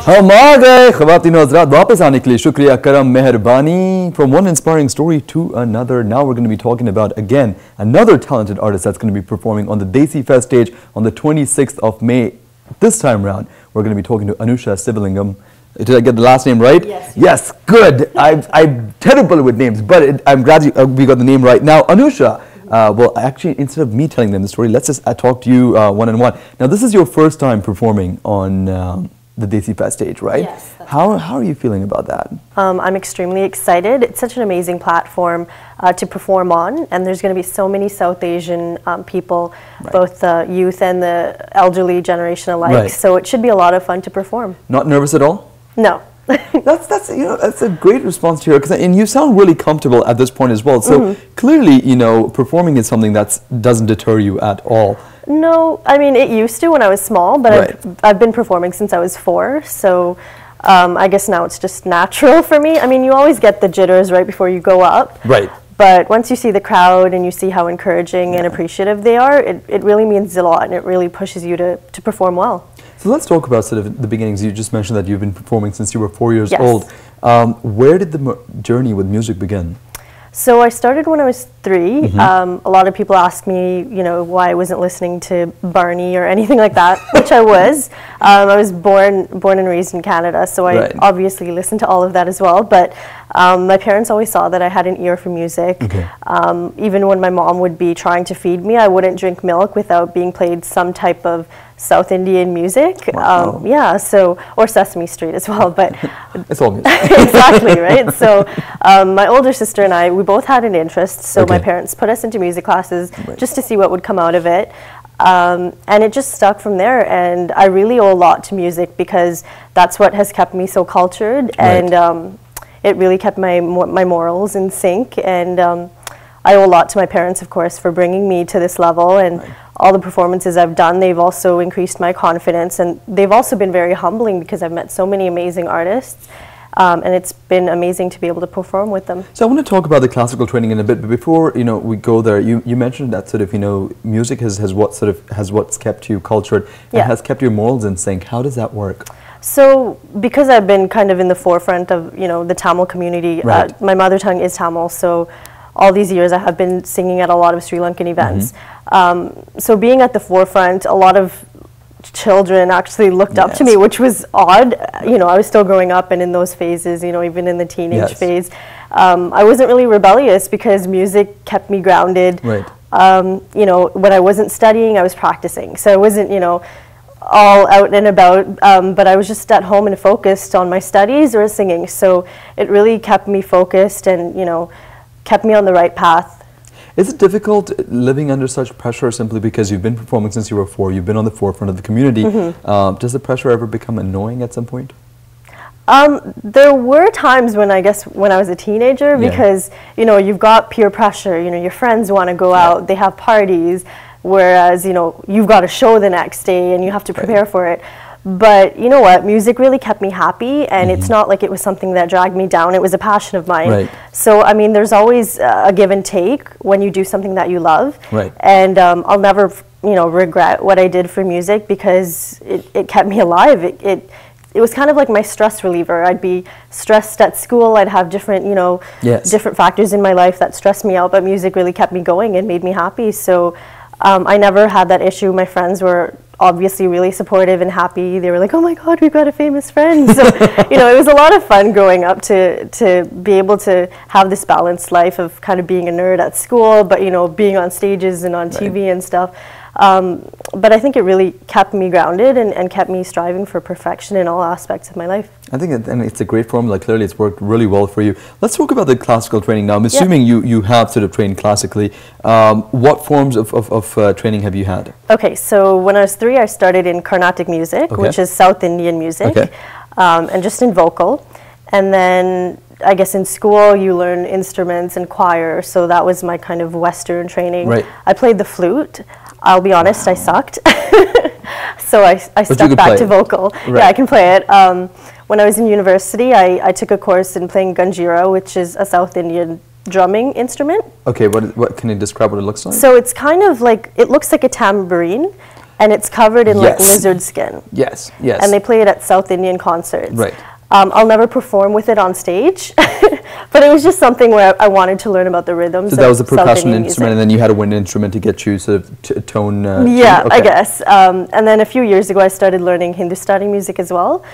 हम आ गए ख़वातीन और हज़रात वापस आने के लिए शुक्रिया करम मेहरबानी from one inspiring story to another. Now we're going to be talking about again another talented artist that's going to be performing on the Desi Fest stage on the 26th of May. This time round we're going to be talking to Anusha Sivalingam. Did I get the last name right? Yes. Yes, good. I'm terrible with names, but I'm glad we got the name right. Now Anusha, well, actually, instead of me telling them the story, let's just talk to you one-on-one. Now, this is your first time performing on the Desi Fest stage, right? Yes. How are you feeling about that? I'm extremely excited. It's such an amazing platform to perform on, and there's going to be so many South Asian people, Right. both the youth and the elderly generation alike. Right. So it should be a lot of fun to perform. Not nervous at all? No. That's that's a great response to hear, and you sound really comfortable at this point as well. So clearly, performing is something that doesn't deter you at all. No, I mean, it used to when I was small, but Right. I've been performing since I was 4, so I guess now it's just natural for me. I mean, you always get the jitters right before you go up. Right. But once you see the crowd and you see how encouraging and appreciative they are, it really means a lot, and it really pushes you to perform well. So let's talk about sort of the beginnings. You just mentioned that you've been performing since you were 4 years Yes. old. Where did the journey with music begin? So I started when I was 3. A lot of people ask me, why I wasn't listening to Barney or anything like that, which I was. I was born and raised in Canada, so I Right. obviously listened to all of that as well. But my parents always saw that I had an ear for music. Okay. Even when my mom would be trying to feed me, I wouldn't drink milk without being played some type of South Indian music. Wow. Yeah, or Sesame Street as well. But It's all music. exactly, right? So my older sister and I, we both had an interest, so my Okay. parents put us into music classes Right. just to see what would come out of it. And it just stuck from there, and I really owe a lot to music because that's what has kept me so cultured, Right. and it really kept my morals in sync, and I owe a lot to my parents, of course, for bringing me to this level, and all the performances I've done, they've also increased my confidence, and they've also been very humbling because I've met so many amazing artists, and it's been amazing to be able to perform with them. So I want to talk about the classical training in a bit, but before we go there, you mentioned that sort of music has what's kept you cultured and Yeah. has kept your morals in sync. How does that work? So, because I've been kind of in the forefront of the Tamil community, Right. my mother tongue is Tamil, so all these years I have been singing at a lot of Sri Lankan events. So being at the forefront, a lot of children actually looked up to Yes. me, which was odd. I was still growing up, and in those phases, even in the teenage Yes. phase, I wasn't really rebellious because music kept me grounded. Right. When I wasn't studying, I was practicing. So I wasn't, all out and about, but I was just at home and focused on my studies or singing. So it really kept me focused and, kept me on the right path. Is it difficult living under such pressure simply because you've been performing since you were 4, you've been on the forefront of the community? Does the pressure ever become annoying at some point? There were times when I was a teenager, Yeah. because, you've got peer pressure, your friends want to go out, they have parties, whereas, you've got a show the next day and you have to prepare for it. But you know what, music really kept me happy, and it's not like it was something that dragged me down, it was a passion of mine. Right. So, I mean, there's always a give and take when you do something that you love. Right. And I'll never, regret what I did for music because it kept me alive. It was kind of like my stress reliever. I'd be stressed at school, I'd have different, Yes. different factors in my life that stressed me out, but music really kept me going and made me happy. So I never had that issue. My friends were obviously really supportive and happy. They were like, oh my God, we've got a famous friend. So, it was a lot of fun growing up to be able to have this balanced life of kind of being a nerd at school, but, being on stages and on TV and stuff. But I think it really kept me grounded and kept me striving for perfection in all aspects of my life. I think it's a great formula. Clearly, it's worked really well for you. Let's talk about the classical training now. I'm assuming you have sort of trained classically. What forms of training have you had? Okay, so when I was 3, I started in Carnatic music, which is South Indian music, and just in vocal. And then I guess in school you learn instruments and choir, so that was my kind of Western training. Right. I played the flute. I'll be honest, I sucked. So I stuck could back play to it. vocal. Right. Yeah, I can play it. When I was in university, I took a course in playing ganjira, which is a South Indian drumming instrument. Okay, what can you describe what it looks like? So it's kind of like, it looks like a tambourine, and it's covered in like Yes. lizard skin. Yes, yes. And they play it at South Indian concerts. Right. I'll never perform with it on stage, but it was just something where I wanted to learn about the rhythms. So that was a of South percussion Indian instrument, and music. then you had a wind instrument to get you sort of tone. Yeah, okay. I guess. And then a few years ago, I started learning Hindustani music as well,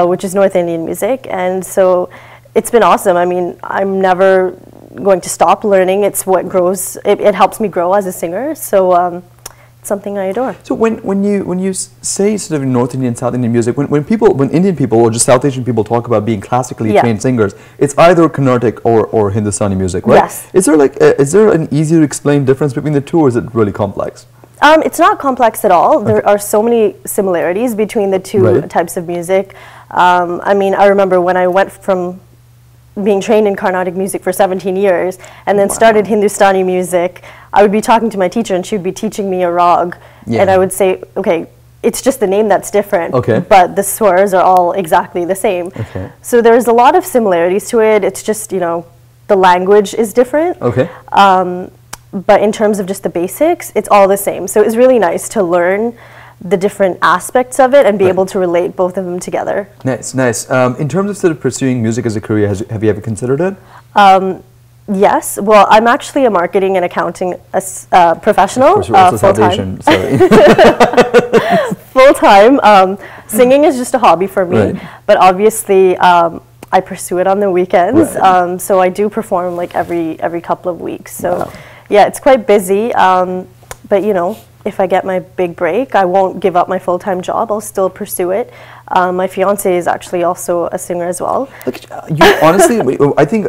which is North Indian music. And so it's been awesome. I mean, I'm never going to stop learning. It's what grows. It helps me grow as a singer. So it's something I adore. So when you say sort of North Indian, South Indian music, when Indian people or just South Asian people talk about being classically trained singers, it's either Carnatic or Hindustani music, right? Yes. Is there an easy to explain difference between the two, or is it really complex? It's not complex at all. There are so many similarities between the two types of music. I mean, I remember when I went from being trained in Carnatic music for 17 years and then started Hindustani music, I would be talking to my teacher and she would be teaching me a rag, and I would say, okay, it's just the name that's different, but the swars are all exactly the same. So there's a lot of similarities to it. It's just, you know, the language is different. But in terms of just the basics, it's all the same. So it's really nice to learn the different aspects of it and be able to relate both of them together. Nice, nice. In terms of sort of pursuing music as a career, have you ever considered it? Yes. Well, I'm actually a marketing and accounting professional. Of course, you're also South Asian, sorry. Full-time. Singing is just a hobby for me, but obviously I pursue it on the weekends. So I do perform like every couple of weeks. So yeah, it's quite busy, but you know, if I get my big break, I won't give up my full-time job. I'll still pursue it. My fiance is actually also a singer as well. Look, you honestly, I think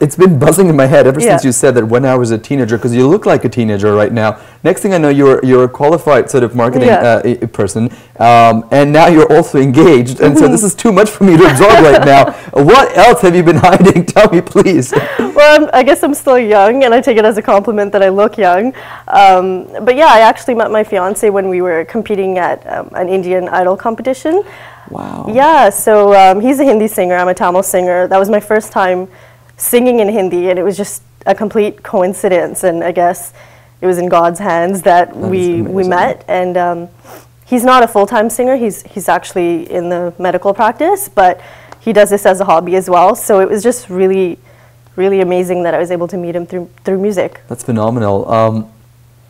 it's been buzzing in my head ever since you said that when I was a teenager, because you look like a teenager right now. Next thing I know, you're a qualified sort of marketing person, and now you're also engaged, and so this is too much for me to absorb right now. What else have you been hiding? Tell me, please. Well, I guess I'm still young, and I take it as a compliment that I look young. But yeah, I actually met my fiance when we were competing at an Indian Idol competition. Wow. Yeah, so he's a Hindi singer, I'm a Tamil singer. That was my first time singing in Hindi, and it was just a complete coincidence, and I guess it was in God's hands that we met. And he's not a full-time singer, he's actually in the medical practice, but he does this as a hobby as well, so it was just really amazing that I was able to meet him through music. That's phenomenal.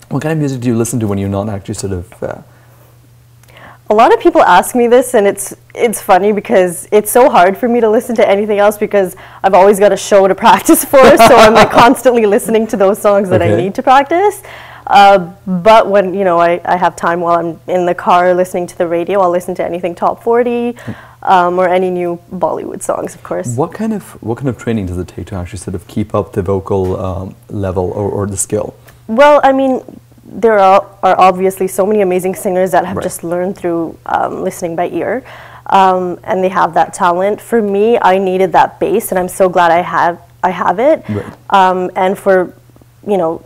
What kind of music do you listen to when you're not actually sort of... A lot of people ask me this, and it's funny because it's so hard for me to listen to anything else because I've always got a show to practice for, so I'm like constantly listening to those songs that I need to practice. But when, you know, I have time while I'm in the car listening to the radio, I'll listen to anything top 40 or any new Bollywood songs, of course. What kind of training does it take to actually sort of keep up the vocal level or the skill? Well, I mean, there are obviously so many amazing singers that have just learned through listening by ear, and they have that talent. For me, I needed that bass, and I'm so glad I have it. And for, you know,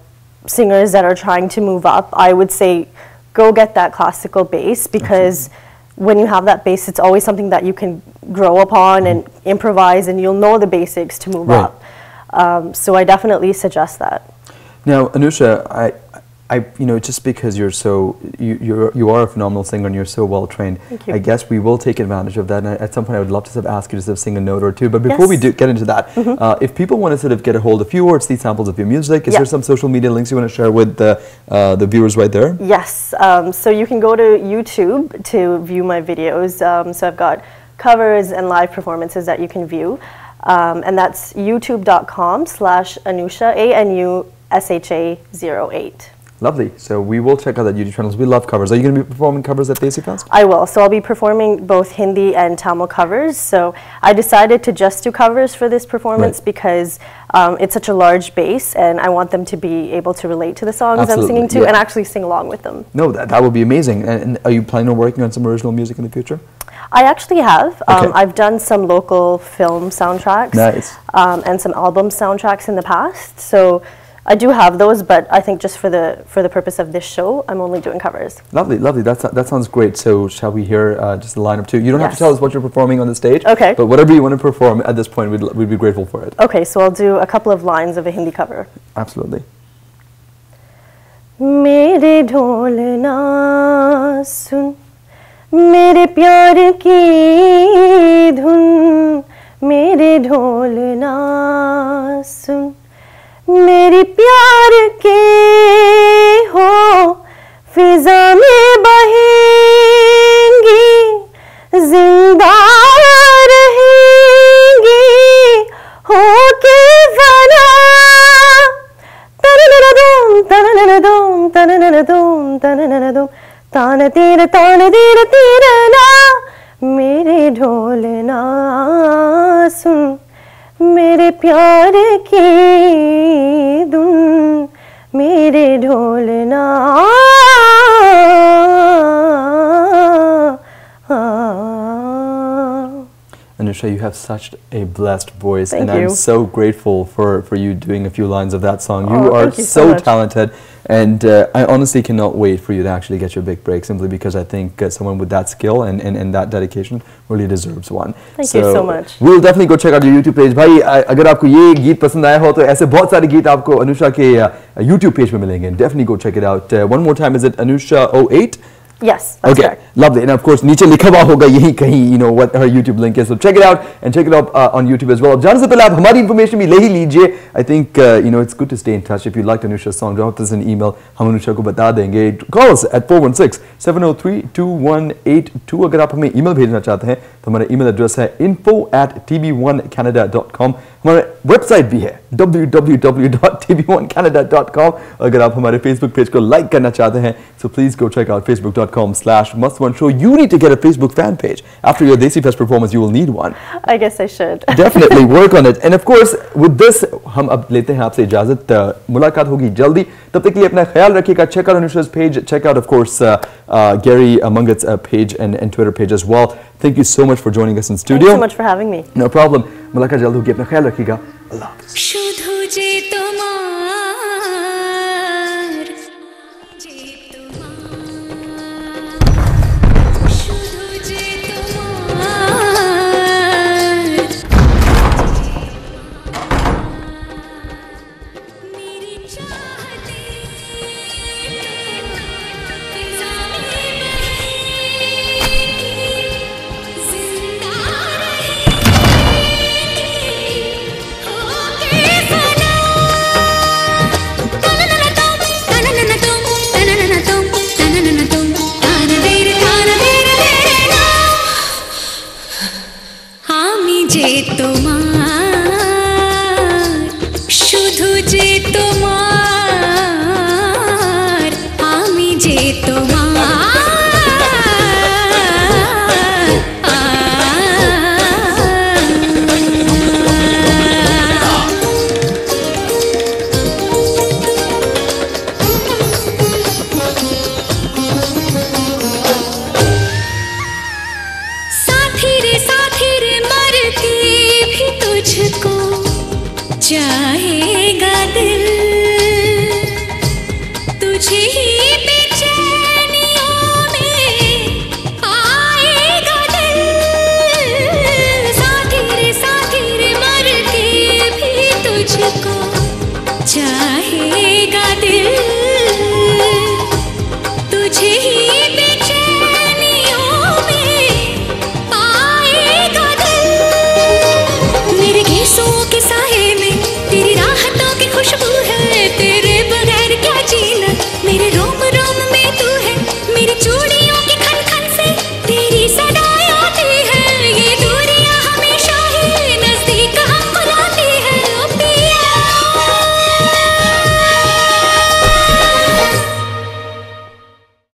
singers that are trying to move up, I would say go get that classical bass, because when you have that bass, it's always something that you can grow upon and improvise, and you'll know the basics to move up. So I definitely suggest that. Now, Anusha, you know, just because you're so, you are a phenomenal singer and you're so well trained, I guess we will take advantage of that. And at some point, I would love to sort of ask you to sort of sing a note or two. But before we do get into that, if people want to sort of get a hold of you or see samples of your music, is there some social media links you want to share with the viewers right there? Yes. So you can go to YouTube to view my videos. So I've got covers and live performances that you can view. And that's youtube.com/Anusha, ANUSHA08. Lovely. So we will check out that YouTube channel. We love covers. Are you going to be performing covers at Desi Fest? I will. So I'll be performing both Hindi and Tamil covers. So I decided to just do covers for this performance because it's such a large base, and I want them to be able to relate to the songs I'm singing to and actually sing along with them. No, that would be amazing. And are you planning on working on some original music in the future? I actually have. I've done some local film soundtracks and some album soundtracks in the past. So I do have those, but I think just for the purpose of this show, I'm only doing covers. Lovely, lovely. That sounds great. So shall we hear just a line or two? You don't have to tell us what you're performing on the stage. Okay. But whatever you want to perform at this point, we'd be grateful for it. Okay, so I'll do a couple of lines of a Hindi cover. Absolutely. Mere dholna सुन मेरे प्यार की धुन, मेरे ढोल ना सुन, मेरी प्यार के हो फिजा में बहेंगी, जिंदा रहेंगी होके फना। तनननदुम तनननदुम तनननदुम तनननदुम तान तीर ना, मेरे ढोल ना सुन, मेरे प्यार की धुन, मेरे ढोल ना। Anusha, you have such a blessed voice. Thank and you. I'm so grateful for you doing a few lines of that song. You Oh, are thank you so much. talented, and I honestly cannot wait for you to actually get your big break, simply because I think someone with that skill and that dedication really deserves one. Thank you so much. We'll definitely go check out your YouTube page. भाई अगर आपको ये गीत पसंद आया हो तो ऐसे बहुत सारे गीत आपको अनुषा के YouTube page में मिलेंगे. Definitely go check it out. One more time, is it Anusha08? Yes, that's Okay, correct. lovely. And of course, नीचे लिखा हुआ होगा यही कहीं, you know, what her YouTube link is. So check it out and check it out on YouTube as well. अब जाने से पहले आप हमारी information भी ले ही लीजिए. I think you know it's good to stay in touch. If you liked Anusha's song, drop us an email. हम अनुषा को बता देंगे. Call us at 416-703-2182. अगर आप हमें email भेजना चाहते हैं तो हमारा email address है info@tv1canada.com. हमारा website भी है www.tv1canada.com. अगर आप हमारे Facebook page को like करना चाहते हैं, so please go check out facebook.com/MastOne Show. You need to get a Facebook fan page. After your Desi Fest performance, you will need one. I guess I should. Definitely work on it. And of course, with this, हम अब लेते हैं आपसे इजाजत. मुलाकात होगी जल्दी. तब तक के लिए अपना ख्याल रखिएगा. Check out Anusha's page. Check out, of course, Gary Mangat's page and Twitter page as well. Thank you so much for joining us in studio. Thank you so much for having me. No problem. मुलाकात जल्द होगी. अपना ख्याल रखिएगा. अल्लाह हाफ़िज़. शुधु जे तुम्हार शुधु जे तुम्हार मेरी चाहते फिजा में बहेंगी, जिंदा तुम